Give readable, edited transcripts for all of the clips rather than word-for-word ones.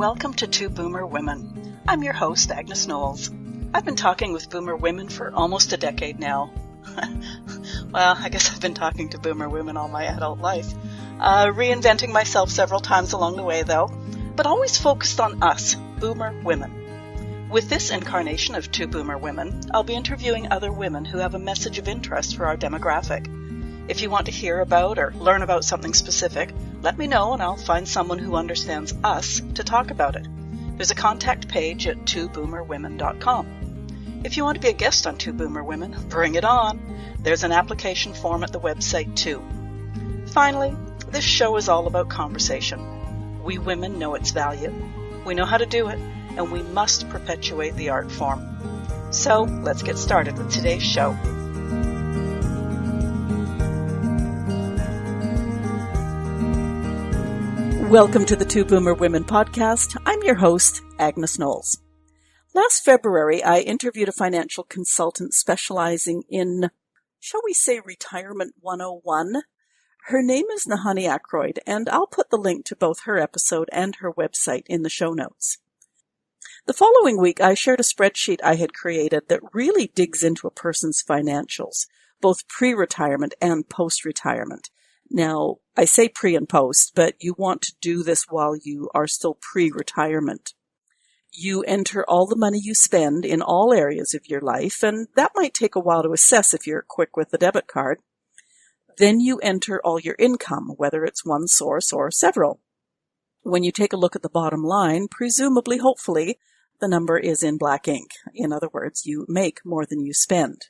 welcome to Two Boomer Women. I'm your host, Agnes Knowles. I've been talking with Boomer women for almost a decade now. Well, I guess I've been talking to Boomer women all my adult life. Reinventing myself several times along the way, though, but always focused on us, Boomer women. With this incarnation of Two Boomer Women, I'll be interviewing other women who have a message of interest for our demographic. If you want to hear about or learn about something specific, let me know and I'll find someone who understands us to talk about it. There's a contact page at twoboomerwomen.com. If you want to be a guest on Two Boomer Women, bring it on. There's an application form at the website too. Finally, this show is all about conversation. We women know its value. We know how to do it, and we must perpetuate the art form. So let's get started with today's show. Welcome to the Two Boomer Women podcast. I'm your host, Agnes Knowles. Last February, I interviewed a financial consultant specializing in, shall we say, Retirement 101. Her name is Nahani Ackroyd, and I'll put the link to both her episode and her website in the show notes. The following week, I shared a spreadsheet I had created that really digs into a person's financials, both pre-retirement and post-retirement. Now, I say pre and post, but you want to do this while you are still pre-retirement. You enter all the money you spend in all areas of your life, and that might take a while to assess if you're quick with the debit card. Then you enter all your income, whether it's one source or several. When you take a look at the bottom line, presumably, hopefully, the number is in black ink. In other words, you make more than you spend.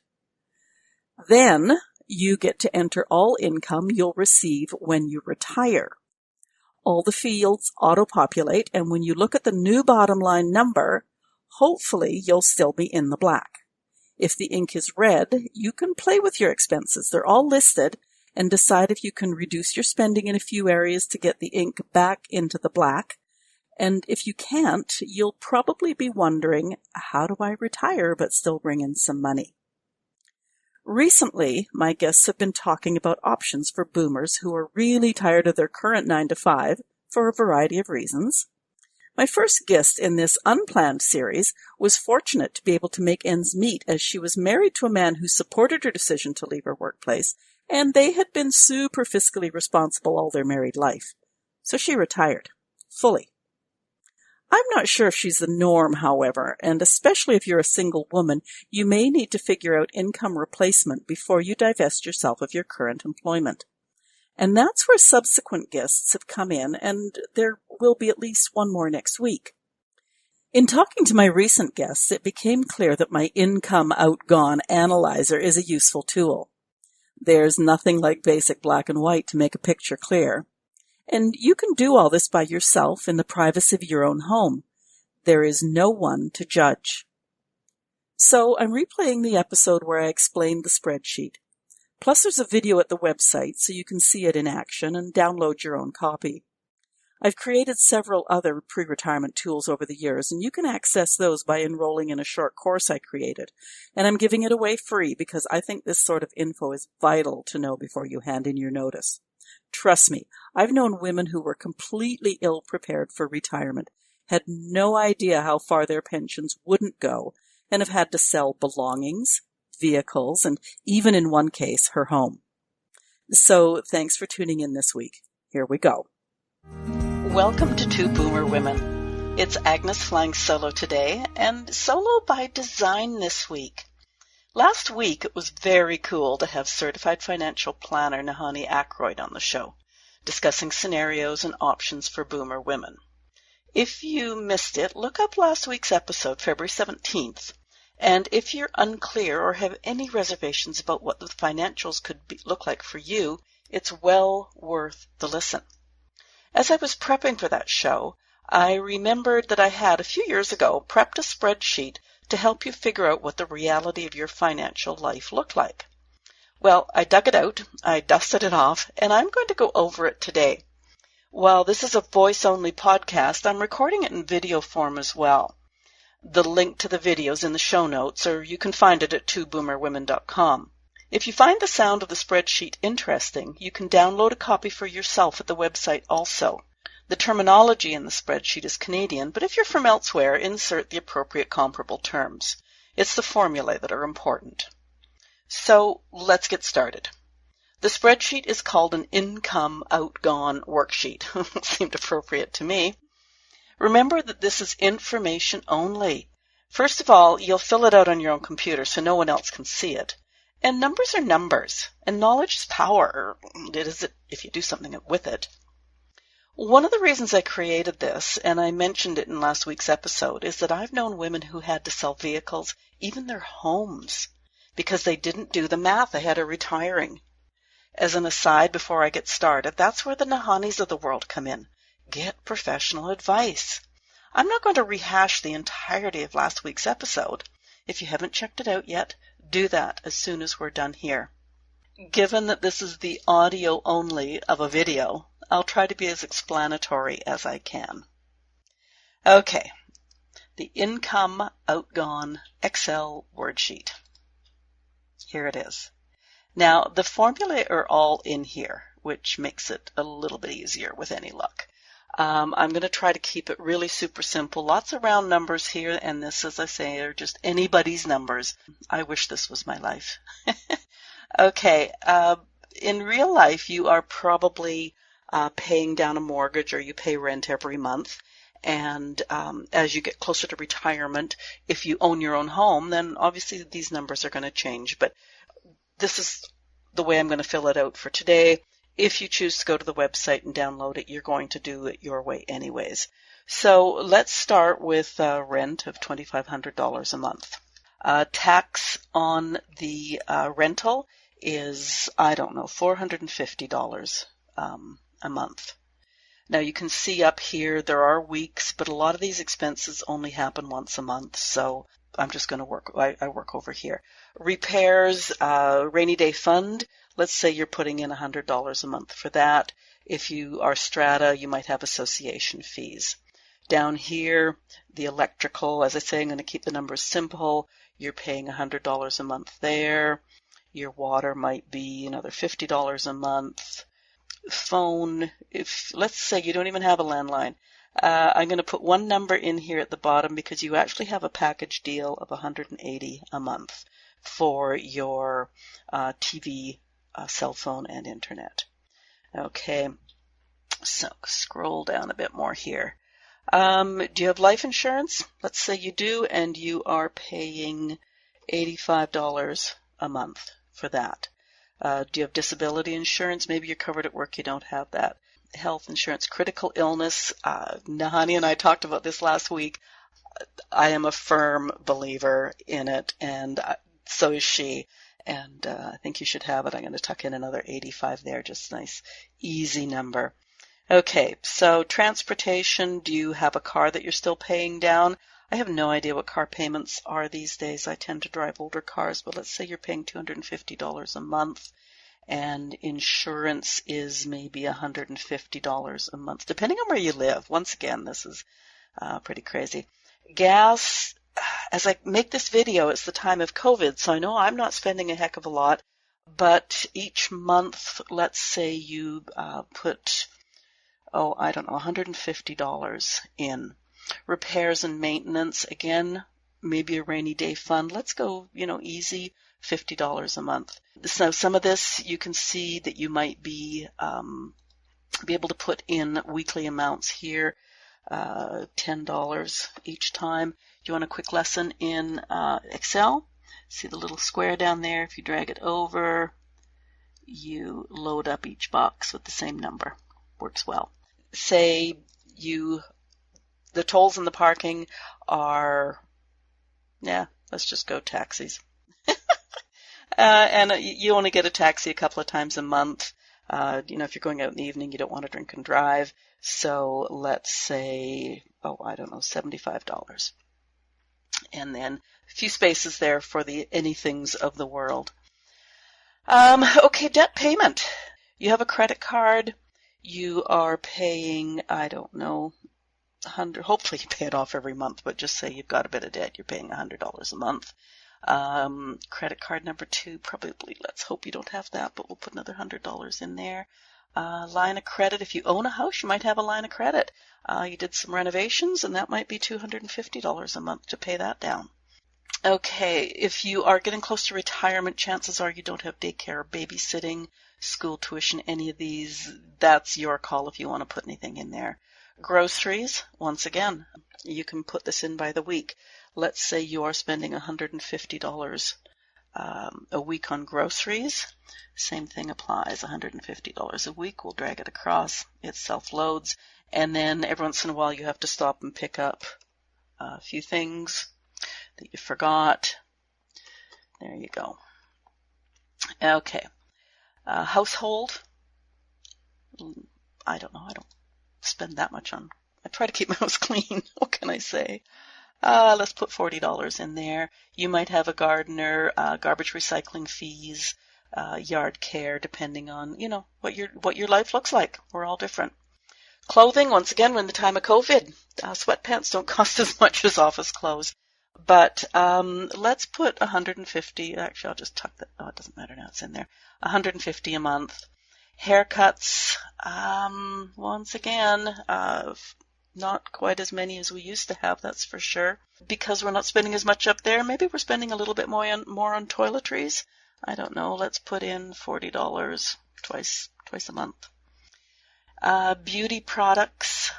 Then you get to enter all income you'll receive when you retire. All the fields auto-populate, and when you look at the new bottom line number, hopefully you'll still be in the black. If the ink is red, you can play with your expenses. They're all listed, and decide if you can reduce your spending in a few areas to get the ink back into the black. And if you can't, you'll probably be wondering, how do I retire but still bring in some money? Recently, my guests have been talking about options for boomers who are really tired of their current 9-to-5 for a variety of reasons. My first guest in this unplanned series was fortunate to be able to make ends meet as she was married to a man who supported her decision to leave her workplace, and they had been super fiscally responsible all their married life. So she retired. Fully. I'm not sure if she's the norm, however, and especially if you're a single woman, you may need to figure out income replacement before you divest yourself of your current employment. And that's where subsequent guests have come in, and there will be at least one more next week. In talking to my recent guests, it became clear that my income outgone analyzer is a useful tool. There's nothing like basic black and white to make a picture clear. And you can do all this by yourself in the privacy of your own home. There is no one to judge. So I'm replaying the episode where I explained the spreadsheet. Plus there's a video at the website so you can see it in action and download your own copy. I've created several other pre-retirement tools over the years, and you can access those by enrolling in a short course I created. And I'm giving it away free because I think this sort of info is vital to know before you hand in your notice. Trust me, I've known women who were completely ill-prepared for retirement, had no idea how far their pensions wouldn't go, and have had to sell belongings, vehicles, and even in one case, her home. So thanks for tuning in this week. Here we go. Welcome to Two Boomer Women. It's Agnes flying solo today, and solo by design this week. Last week, it was very cool to have certified financial planner Nahani Ackroyd on the show, discussing scenarios and options for boomer women. If you missed it, look up last week's episode, February 17th. And if you're unclear or have any reservations about what the financials could look like for you, it's well worth the listen. As I was prepping for that show, I remembered that I had, a few years ago, prepped a spreadsheet to help you figure out what the reality of your financial life looked like. Well, I dug it out, I dusted it off, and I'm going to go over it today. While this is a voice-only podcast, I'm recording it in video form as well. The link to the video is in the show notes, or you can find it at twoboomerwomen.com. If you find the sound of the spreadsheet interesting, you can download a copy for yourself at the website also. The terminology in the spreadsheet is Canadian, but if you're from elsewhere, insert the appropriate comparable terms. It's the formulae that are important. So let's get started. The spreadsheet is called an income outgone worksheet. Seemed appropriate to me. Remember that this is information only. First of all, you'll fill it out on your own computer so no one else can see it. And numbers are numbers, and knowledge is power. It is if you do something with it. One of the reasons I created this, and I mentioned it in last week's episode, is that I've known women who had to sell vehicles, even their homes, because they didn't do the math ahead of retiring. As an aside before I get started, that's where the Nahanis of the world come in. Get professional advice. I'm not going to rehash the entirety of last week's episode. If you haven't checked it out yet, do that as soon as we're done here. Given that this is the audio only of a video, I'll try to be as explanatory as I can. Okay, the income outgone Excel worksheet. Here it is. Now, the formulae are all in here, which makes it a little bit easier with any luck. I'm going to try to keep it really super simple. Lots of round numbers here, and this, as I say, are just anybody's numbers. I wish this was my life. Okay, in real life, you are probably paying down a mortgage or you pay rent every month. And as you get closer to retirement, if you own your own home, then obviously these numbers are going to change. But this is the way I'm going to fill it out for today. If you choose to go to the website and download it, you're going to do it your way anyways. So let's start with rent of $2,500 a month. Tax on the rental is, I don't know, $450 a month. Now you can see up here there are weeks, but a lot of these expenses only happen once a month, so I'm just going to work, I work over here. Repairs, rainy day fund, let's say you're putting in $100 a month for that. If you are strata, you might have association fees. Down here, the electrical, as I say, I'm going to keep the numbers simple. You're paying $100 a month there. Your water might be another $50 a month. Phone, if let's say you don't even have a landline, I'm going to put one number in here at the bottom because you actually have a package deal of $180 a month for your TV, cell phone, and internet. Okay, so scroll down a bit more here. Do you have life insurance? Let's say you do, and you are paying $85 a month for that. Do you have disability insurance? Maybe you're covered at work, you don't have that. Health insurance, critical illness. Nahani and I talked about this last week. I am a firm believer in it, and so is she. And I think you should have it. I'm going to tuck in another 85 there, just a nice, easy number. Okay, so transportation, do you have a car that you're still paying down? I have no idea what car payments are these days. I tend to drive older cars, but let's say you're paying $250 a month, and insurance is maybe $150 a month, depending on where you live. Once again, this is pretty crazy. Gas, as I make this video, it's the time of COVID, so I know I'm not spending a heck of a lot, but each month, let's say you put, I don't know, $150 in. Repairs and maintenance, again, maybe a rainy day fund. Let's go, easy, $50 a month. So some of this you can see that you might be able to put in weekly amounts here, $10 each time. Do you want a quick lesson in Excel? See the little square down there? If you drag it over, you load up each box with the same number. Works well. Say the tolls and the parking are, let's just go taxis. And you only get a taxi a couple of times a month. If you're going out in the evening, you don't want to drink and drive. So let's say, $75. And then a few spaces there for the anythings of the world. Okay, debt payment. You have a credit card. You are paying, hopefully you pay it off every month, but just say you've got a bit of debt, you're paying $100 a month. Credit card number 2, probably, let's hope you don't have that, but we'll put another $100 in there. Line of credit, if you own a house, you might have a line of credit. You did some renovations, and that might be $250 a month to pay that down. Okay, if you are getting close to retirement, chances are you don't have daycare, babysitting, school tuition, any of these. That's your call if you want to put anything in there. Groceries, once again, you can put this in by the week. Let's say you are spending $150 a week on groceries. Same thing applies, $150 a week. We'll drag it across. It self-loads. And then every once in a while you have to stop and pick up a few things that you forgot. There you go. Okay. Household. I don't know. I don't spend that much on. I try to keep my house clean. What can I say? Let's put $40 in there. You might have a gardener, garbage recycling fees, yard care, depending on, what your life looks like. We're all different. Clothing, once again, we're in the time of COVID. Sweatpants don't cost as much as office clothes. But let's put $150. Actually, I'll just tuck that. Oh, it doesn't matter now. It's in there. $150 a month. Haircuts, once again, not quite as many as we used to have, that's for sure. Because we're not spending as much up there, maybe we're spending a little bit more on toiletries. I don't know. Let's put in $40 twice a month. Beauty products.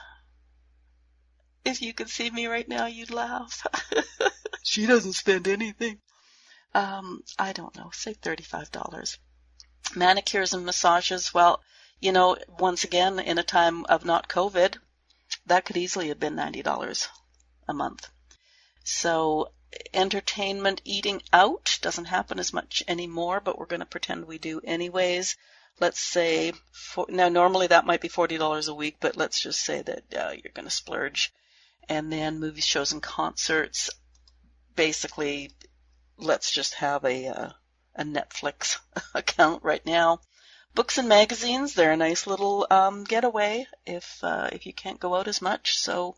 If you could see me right now, you'd laugh. She doesn't spend anything. I don't know. Say $35. Manicures and massages. Well, once again, in a time of not COVID, that could easily have been $90 a month. So entertainment, eating out doesn't happen as much anymore, but we're going to pretend we do anyways. Let's say, now normally that might be $40 a week, but let's just say that you're going to splurge. And then movies, shows, and concerts. Basically, let's just have a Netflix account right now. Books and magazines, they're a nice little getaway if you can't go out as much. So,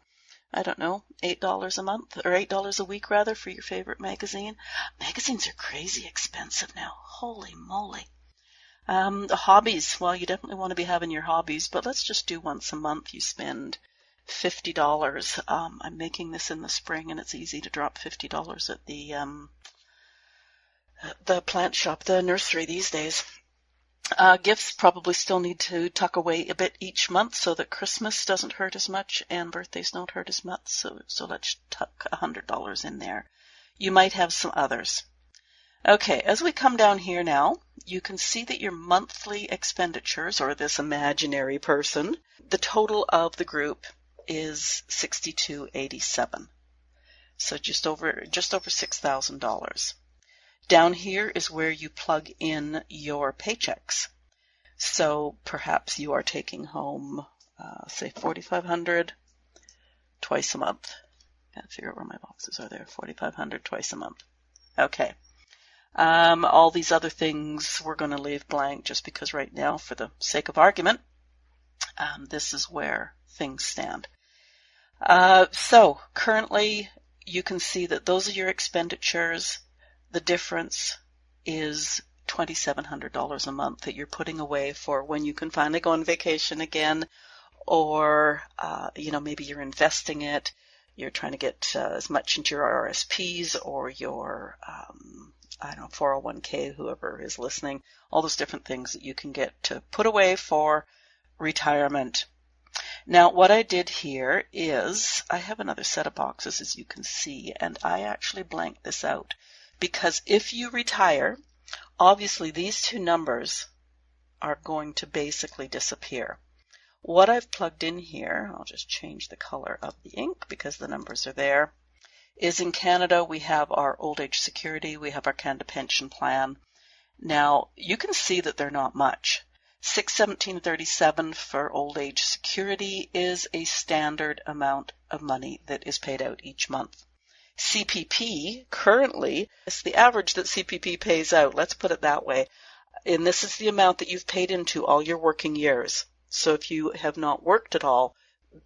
I don't know, $8 a month, or $8 a week rather, for your favorite magazine. Magazines are crazy expensive now. Holy moly. The hobbies, well, you definitely want to be having your hobbies, but let's just do once a month you spend $50. I'm making this in the spring, and it's easy to drop $50 at the plant shop, the nursery these days. Gifts probably still need to tuck away a bit each month so that Christmas doesn't hurt as much and birthdays don't hurt as much. So let's tuck $100 in there. You might have some others. Okay, as we come down here now, you can see that your monthly expenditures, or this imaginary person, the total of the group is $62.87. So just over $6,000. Down here is where you plug in your paychecks. So perhaps you are taking home, say $4,500 twice a month. Gotta figure out where my boxes are there. $4,500 twice a month. Okay. All these other things we're going to leave blank just because right now, for the sake of argument, this is where things stand. So currently you can see that those are your expenditures. The difference is $2,700 a month that you're putting away for when you can finally go on vacation again, or maybe you're investing it. You're trying to get as much into your RSPs or your 401k, whoever is listening. All those different things that you can get to put away for retirement. Now, what I did here is I have another set of boxes, as you can see, and I actually blanked this out. Because if you retire, obviously these two numbers are going to basically disappear. What I've plugged in here, I'll just change the color of the ink because the numbers are there, is in Canada we have our old age security, we have our Canada pension plan. Now, you can see that they're not much. $617.37 for old age security is a standard amount of money that is paid out each month. CPP, currently, is the average that CPP pays out. Let's put it that way. And this is the amount that you've paid into all your working years. So if you have not worked at all,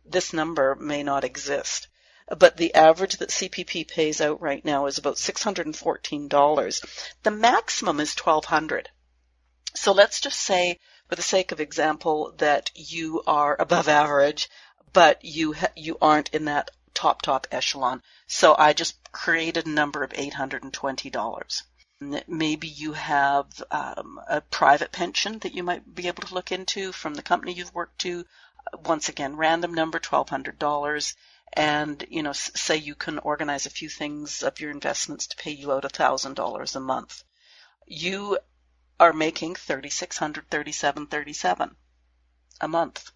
this number may not exist. But the average that CPP pays out right now is about $614. The maximum is $1,200. So let's just say for the sake of example, that you are above average, but you aren't in that top echelon. So I just created a number of $820. Maybe you have a private pension that you might be able to look into from the company you've worked to. Once again, random number, $1,200. And, say you can organize a few things of your investments to pay you out $1,000 a month. You are making $3,637.37 a month.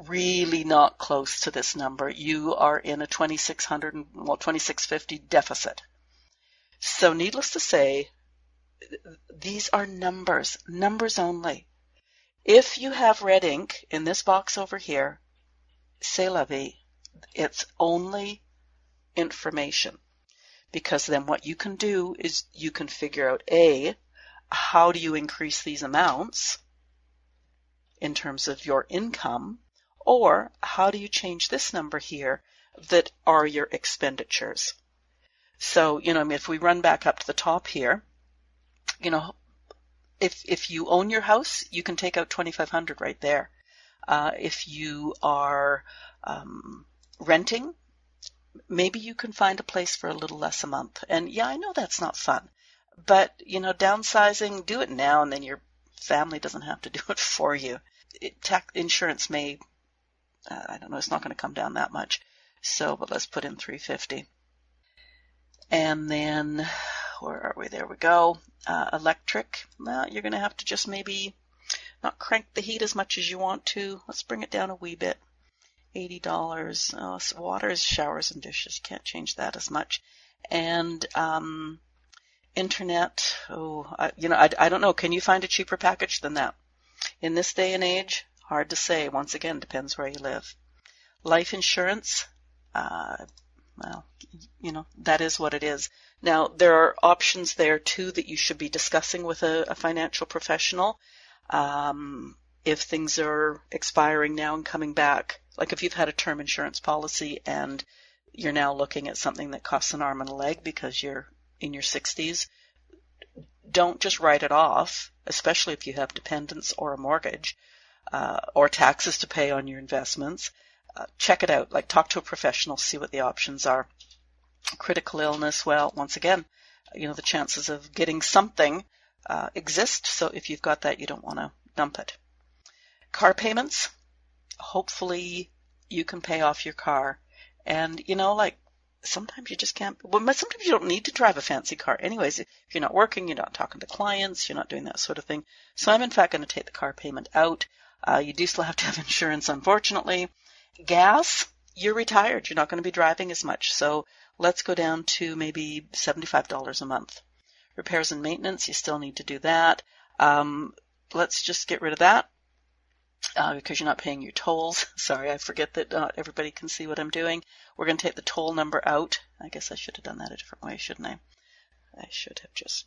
Really not close to this number. You are in a $2,650 deficit. So needless to say, these are numbers only. If you have red ink in this box over here, c'est la vie. It's only information. Because then what you can do is you can figure out, A, how do you increase these amounts in terms of your income, or how do you change this number here that are your expenditures. So, if we run back up to the top here, if you own your house, you can take out $2,500 right there. If you are renting, maybe you can find a place for a little less a month. And yeah, I know that's not fun, but downsizing, do it now, and then your family doesn't have to do it for you. Insurance may, I don't know, it's not going to come down that much. So, but let's put in $350. And then, where are we? There we go. Electric. Well, you're going to have to just maybe not crank the heat as much as you want to. Let's bring it down a wee bit. $80. Oh, so water, showers, and dishes. Can't change that as much. And internet. I don't know. Can you find a cheaper package than that? In this day and age, hard to say. Once again, depends where you live. Life insurance. That is what it is. Now, there are options there, too, that you should be discussing with a financial professional. If things are expiring now and coming back, like if you've had a term insurance policy and you're now looking at something that costs an arm and a leg because you're in your 60s, don't just write it off, especially if you have dependents or a mortgage or taxes to pay on your investments. Check it out, talk to a professional, see what the options are. Critical illness, well, once again, the chances of getting something exist, so if you've got that, you don't want to dump it. Car payments, hopefully you can pay off your car. And, sometimes you just can't, sometimes you don't need to drive a fancy car. Anyways, if you're not working, you're not talking to clients, you're not doing that sort of thing. So I'm in fact going to take the car payment out. You do still have to have insurance, unfortunately. Gas, you're retired. You're not going to be driving as much. So let's go down to maybe $75 a month. Repairs and maintenance, you still need to do that. Let's just get rid of that because you're not paying your tolls. Sorry, I forget that not everybody can see what I'm doing. We're going to take the toll number out. I guess I should have done that a different way, shouldn't I? I should have just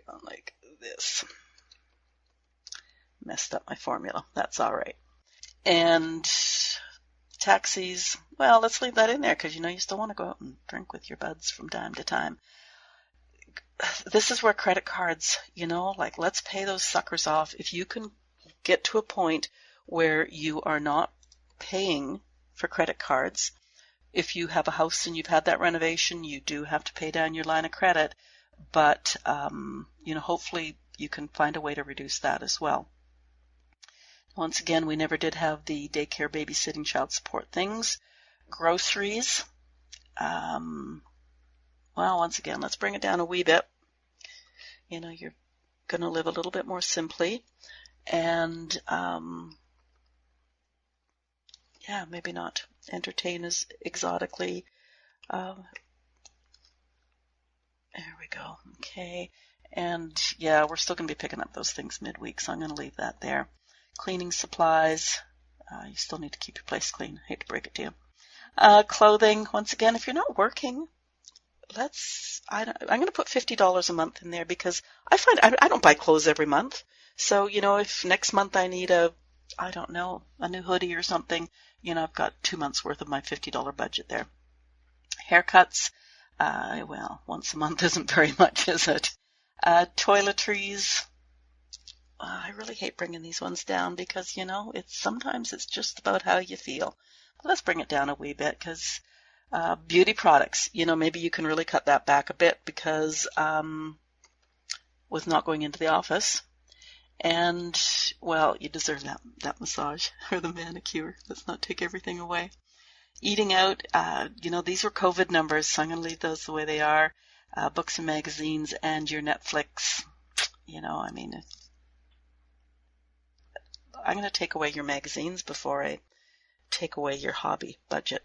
gone like this. Messed up my formula. That's all right. And taxis, well, let's leave that in there because, you still want to go out and drink with your buds from time to time. This is where credit cards, let's pay those suckers off. If you can get to a point where you are not paying for credit cards, if you have a house and you've had that renovation, you do have to pay down your line of credit. But, hopefully you can find a way to reduce that as well. Once again, we never did have the daycare, babysitting, child support things. Groceries. Well, once again, let's bring it down a wee bit. You're going to live a little bit more simply. And, maybe not entertain as exotically. There we go. Okay. And, we're still going to be picking up those things midweek, so I'm going to leave that there. Cleaning supplies, you still need to keep your place clean. I hate to break it to you. Clothing, once again, if you're not working, I'm going to put $50 a month in there because I find I don't buy clothes every month. So, if next month I need a new hoodie or something, I've got 2 months worth of my $50 budget there. Haircuts, once a month isn't very much, is it? Toiletries, I really hate bringing these ones down because, sometimes it's just about how you feel. But let's bring it down a wee bit because beauty products, maybe you can really cut that back a bit because with not going into the office. And, well, you deserve that massage or the manicure. Let's not take everything away. Eating out, these were COVID numbers, so I'm going to leave those the way they are. Books and magazines and your Netflix, I'm going to take away your magazines before I take away your hobby budget.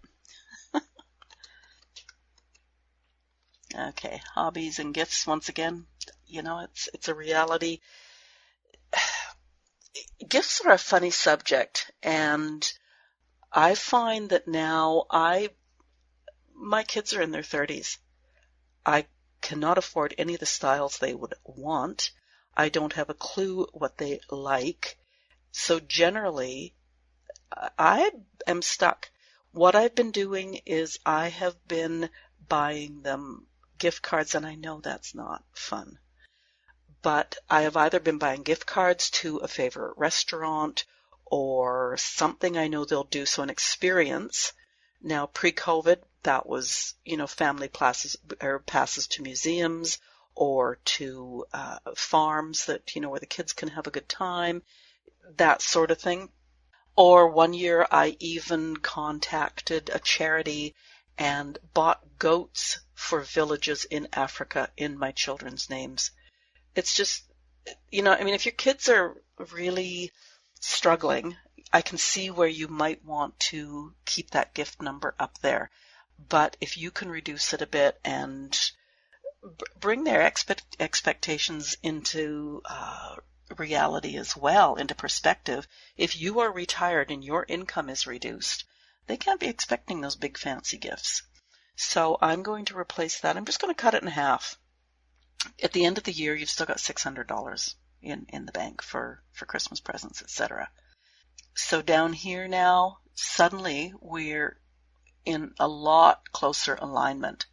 Okay, hobbies and gifts, once again, it's a reality. Gifts are a funny subject, and I find that now my kids are in their 30s. I cannot afford any of the styles they would want. I don't have a clue what they like. So generally, I am stuck. What I've been doing is I have been buying them gift cards, and I know that's not fun. But I have either been buying gift cards to a favorite restaurant or something I know they'll do, so an experience. Now, pre-COVID, that was, family passes to museums or to farms that, where the kids can have a good time, that sort of thing. Or one year I even contacted a charity and bought goats for villages in Africa in my children's names. It's just, if your kids are really struggling, I can see where you might want to keep that gift number up there. But if you can reduce it a bit and bring their expectations into reality as well, into perspective, if you are retired and your income is reduced, they can't be expecting those big fancy gifts. So I'm going to replace that. I'm just going to cut it in half. At the end of the year, you've still got $600 in the bank for Christmas presents, etc. So down here now, suddenly we're in a lot closer alignment.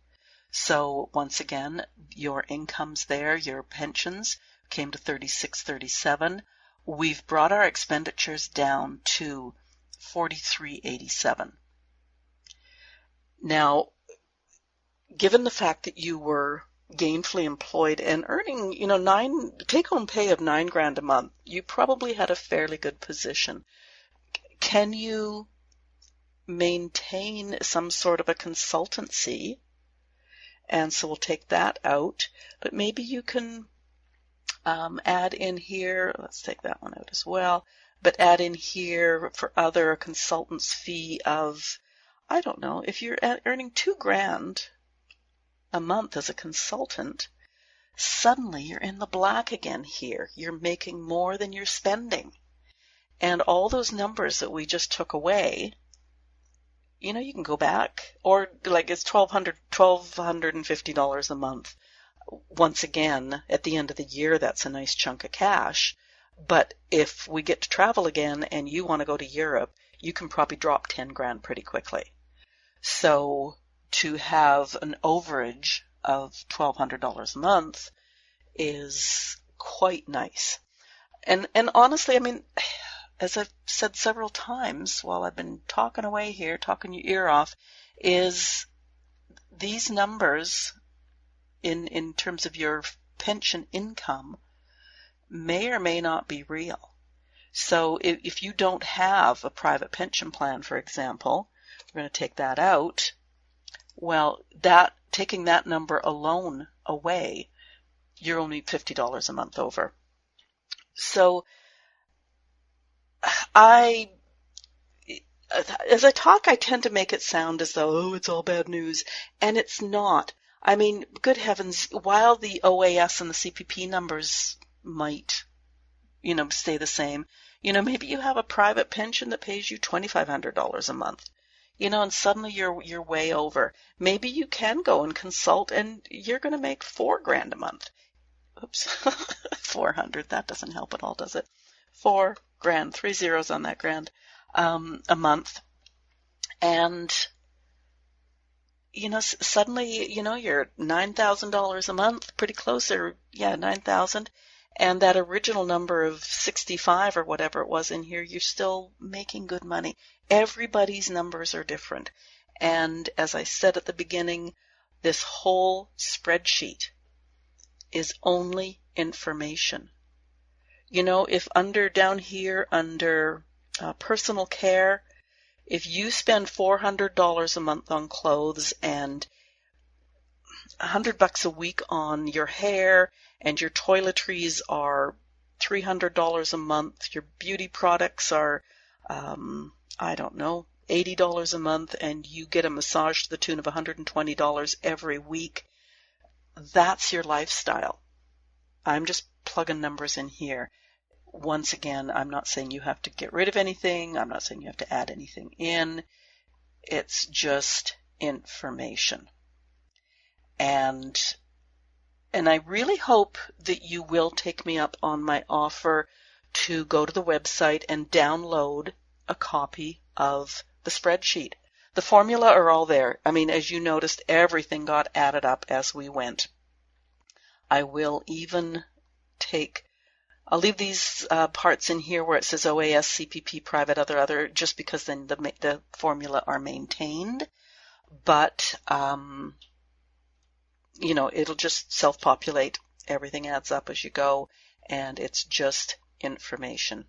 So once again, your income's there, your pensions came to $36.37. We've brought our expenditures down to $43.87. Now, given the fact that you were gainfully employed and earning, take-home pay of $9,000 a month, you probably had a fairly good position. Can you maintain some sort of a consultancy? And so we'll take that out, but maybe you can add in here, let's take that one out as well, but add in here for other consultants fee of, I don't know, if you're earning $2,000 a month as a consultant, suddenly you're in the black again here. You're making more than you're spending. And all those numbers that we just took away, you can go back, or like it's $1,250 a month. Once again, at the end of the year, that's a nice chunk of cash. But if we get to travel again and you want to go to Europe, you can probably drop $10,000 pretty quickly. So to have an overage of $1,200 a month is quite nice. And honestly, as I've said several times while I've been talking away here, talking your ear off, is these numbers in terms of your pension income may or may not be real. So if you don't have a private pension plan, for example, we're going to take that out. Well, taking that number alone away, you're only $50 a month over. So as I talk, I tend to make it sound as though, it's all bad news, and it's not. Good heavens, while the OAS and the CPP numbers might, stay the same, maybe you have a private pension that pays you $2,500 a month. And suddenly you're way over. Maybe you can go and consult and you're going to make $4,000 a month. Oops, 400. That doesn't help at all, does it? $4,000, 3 zeros on that grand, a month. And, suddenly, you're $9,000 a month, pretty close, or, $9,000. And that original number of 65 or whatever it was in here, you're still making good money. Everybody's numbers are different. And as I said at the beginning, this whole spreadsheet is only information. You know, if down here under personal care, if you spend $400 a month on clothes and $100 a week on your hair, and your toiletries are $300 a month, your beauty products are, I don't know, $80 a month, and you get a massage to the tune of $120 every week, that's your lifestyle. I'm just plugging numbers in here. Once again, I'm not saying you have to get rid of anything. I'm not saying you have to add anything in. It's just information. And I really hope that you will take me up on my offer to go to the website and download a copy of the spreadsheet. The formula are all there. I mean, as you noticed, everything got added up as we went. I will even I'll leave these parts in here where it says OAS, CPP, private, other, just because then the formula are maintained. But, you know, it'll just self-populate. Everything adds up as you go, and it's just information.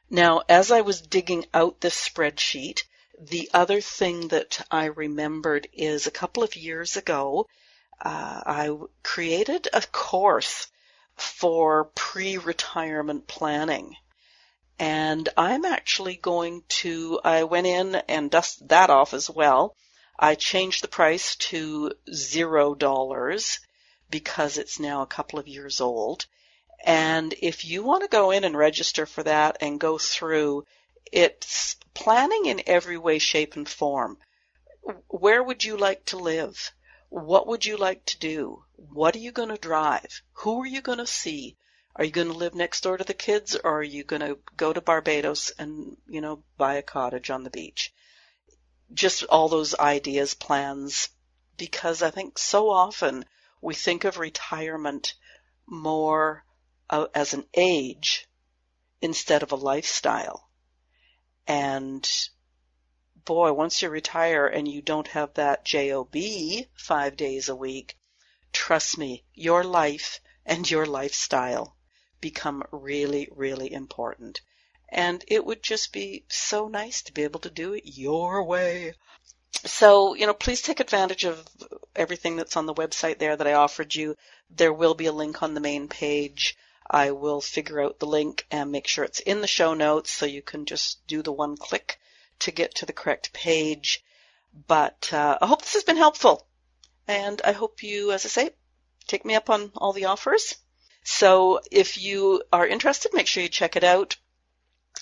Now, as I was digging out this spreadsheet, the other thing that I remembered is a couple of years ago, I created a course for pre-retirement planning. And I'm actually I went in and dusted that off as well. I changed the price to $0 because it's now a couple of years old. And if you want to go in and register for that and go through, it's planning in every way, shape, and form. Where would you like to live? What would you like to do? What are you going to drive? Who are you going to see? Are you going to live next door to the kids, or are you going to go to Barbados and, you know, buy a cottage on the beach? Just all those ideas, plans, because I think so often we think of retirement more as an age instead of a lifestyle. And boy, once you retire and you don't have that job 5 days a week, trust me, your life and your lifestyle become really, really important. And it would just be so nice to be able to do it your way. So, you know, please take advantage of everything that's on the website there that I offered you. There will be a link on the main page. I will figure out the link and make sure it's in the show notes so you can just do the one click to get to the correct page. But I hope this has been helpful. And I hope you, as I say, take me up on all the offers. So if you are interested, make sure you check it out.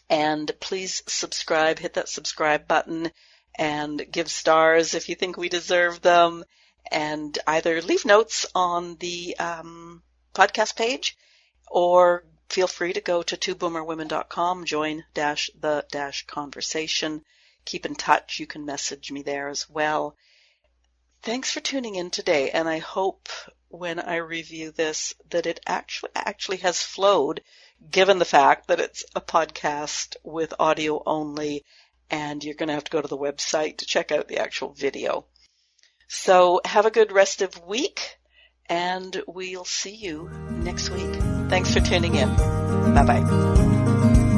And please subscribe, hit that subscribe button, and give stars if you think we deserve them. And either leave notes on the podcast page, or feel free to go to twoboomerwomen.com, join the conversation. Keep in touch. You can message me there as well. Thanks for tuning in today, and I hope when I review this that it actually has flowed, given the fact that it's a podcast with audio only, and you're going to have to go to the website to check out the actual video. So have a good rest of week, and we'll see you next week. Thanks for tuning in. Bye-bye.